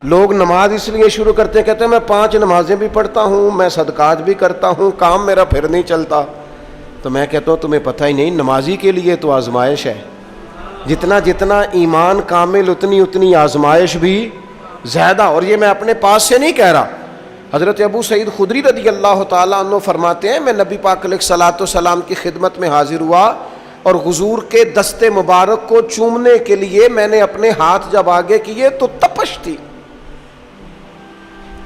لوگ نماز اس لیے شروع کرتے ہیں، کہتے ہیں میں 5 نمازیں بھی پڑھتا ہوں، میں صدقات بھی کرتا ہوں، کام میرا پھر نہیں چلتا. تو میں کہتا ہوں تمہیں پتہ ہی نہیں، نمازی کے لیے تو آزمائش ہے. جتنا جتنا ایمان کامل اتنی آزمائش بھی زیادہ. اور یہ میں اپنے پاس سے نہیں کہہ رہا. حضرت ابو سعید خدری رضی اللہ تعالیٰ عنہ فرماتے ہیں میں نبی پاک علیہ الصلوۃ والسلام کی خدمت میں حاضر ہوا اور حضور کے دست مبارک کو چومنے کے لیے میں نے اپنے ہاتھ جب آگے کیے تو تپش تھی،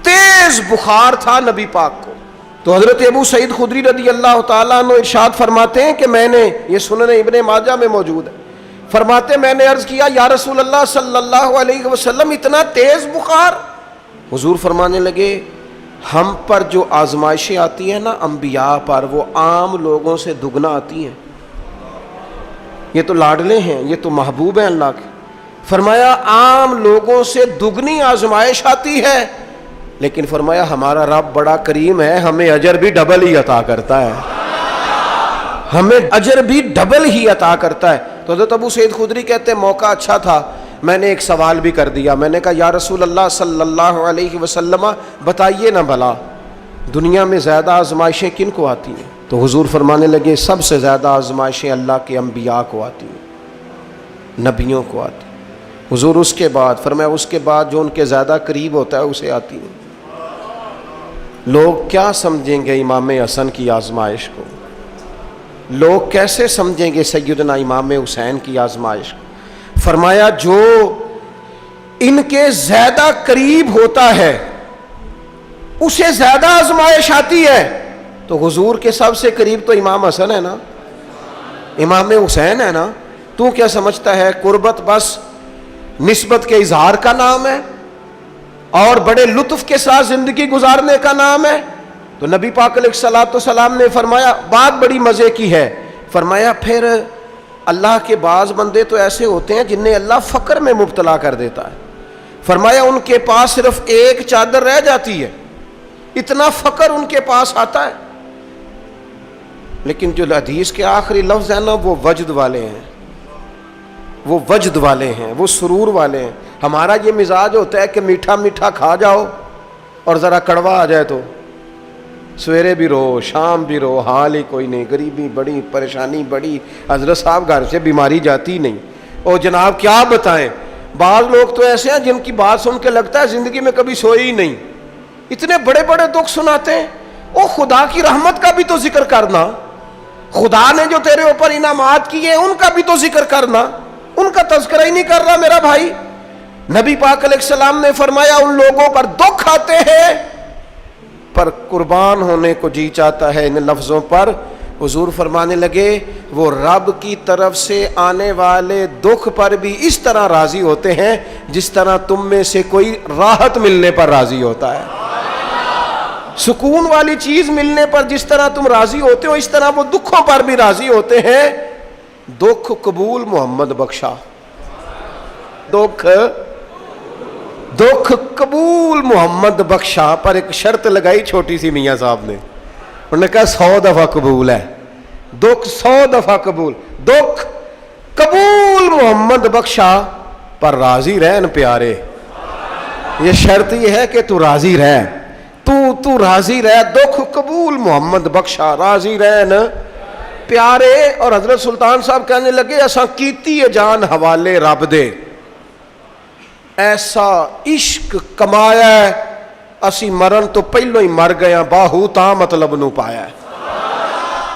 تیز بخار تھا نبی پاک کو. تو حضرت ابو سعید خدری رضی اللہ تعالیٰ عنہ ارشاد فرماتے ہیں کہ میں نے، یہ سنن ابن ماجہ میں موجود ہے، فرماتے میں نے عرض کیا یا رسول اللہ صلی اللہ علیہ وسلم اتنا تیز بخار؟ حضور فرمانے لگے ہم پر جو آزمائشیں آتی ہیں نا انبیاء پر، وہ عام لوگوں سے دگنا آتی ہیں. یہ تو لاڈلے ہیں، یہ تو محبوب ہیں اللہ کے. فرمایا عام لوگوں سے دگنی آزمائش آتی ہے، لیکن فرمایا ہمارا رب بڑا کریم ہے، ہمیں اجر بھی ڈبل ہی عطا کرتا ہے، ہمیں اجر بھی ڈبل ہی عطا کرتا ہے. تو حضرت ابو سعید خدری کہتے ہیں موقع اچھا تھا، میں نے ایک سوال بھی کر دیا. میں نے کہا یا رسول اللہ صلی اللہ علیہ وسلم بتائیے نا بھلا دنیا میں زیادہ آزمائشیں کن کو آتی ہیں؟ تو حضور فرمانے لگے سب سے زیادہ آزمائشیں اللہ کے انبیاء کو آتی ہیں، نبیوں کو آتی ہیں. حضور اس کے بعد فرمایا اس کے بعد جو ان کے زیادہ قریب ہوتا ہے اسے آتی ہیں. لوگ کیا سمجھیں گے امام حسن کی آزمائش کو؟ لوگ کیسے سمجھیں گے سیدنا امام حسین کی آزمائش کو؟ فرمایا جو ان کے زیادہ قریب ہوتا ہے اسے زیادہ آزمائش آتی ہے. تو حضور کے سب سے قریب تو امام حسن ہے نا، امام حسین ہے نا. تو کیا سمجھتا ہے قربت بس نسبت کے اظہار کا نام ہے اور بڑے لطف کے ساتھ زندگی گزارنے کا نام ہے؟ تو نبی پاک علیہ الصلوۃ والسلام نے فرمایا بات بڑی مزے کی ہے. فرمایا پھر اللہ کے بعض بندے تو ایسے ہوتے ہیں جنہیں اللہ فقر میں مبتلا کر دیتا ہے. فرمایا ان کے پاس صرف ایک چادر رہ جاتی ہے، اتنا فقر ان کے پاس آتا ہے. لیکن جو حدیث کے آخری لفظ ہیں نا وہ وجد والے ہیں، وہ وجد والے ہیں، وہ سرور والے ہیں. ہمارا یہ مزاج ہوتا ہے کہ میٹھا میٹھا کھا جاؤ اور ذرا کڑوا آ جائے تو سویرے بھی رو شام بھی رو، حال ہی کوئی نہیں، غریبی بڑی، پریشانی بڑی، حضرت صاحب گھر سے بیماری جاتی نہیں. اور جناب کیا بتائیں، بعض لوگ تو ایسے ہیں جن کی بات سن کے لگتا ہے زندگی میں کبھی سوئے ہی نہیں، اتنے بڑے بڑے دکھ سناتے ہیں. او خدا کی رحمت کا بھی تو ذکر کرنا، خدا نے جو تیرے اوپر انعامات کیے ان کا بھی تو ذکر کرنا، ان کا تذکرہ ہی نہیں کر رہا میرا بھائی. نبی پاک علیہ السلام نے فرمایا ان لوگوں پر دکھ آتے ہیں پر قربان ہونے کو جی چاہتا ہے ان لفظوں پر. حضور فرمانے لگے وہ رب کی طرف سے آنے والے دکھ پر بھی اس طرح راضی ہوتے ہیں جس طرح تم میں سے کوئی راحت ملنے پر راضی ہوتا ہے. سکون والی چیز ملنے پر جس طرح تم راضی ہوتے ہو اس طرح وہ دکھوں پر بھی راضی ہوتے ہیں. دکھ قبول محمد بخشا، دکھ قبول محمد بخشا. پر ایک شرط لگائی چھوٹی سی میاں صاحب نے، انہوں نے کہا 100 دفعہ قبول ہے، دکھ 100 دفعہ قبول. دکھ قبول محمد بخشا پر راضی رہن پیارے. یہ شرط یہ ہے کہ تو راضی رہ، تو راضی رہ. دکھ قبول محمد بخشا، راضی رہن پیارے. اور حضرت سلطان صاحب کہنے لگے ایسا کیتی ہے جان حوالے رب دے، ایسا عشق کمایا ہے اسی مرن تو پہلو ہی مر گیا، باہو تا مطلب نو پایا ہے.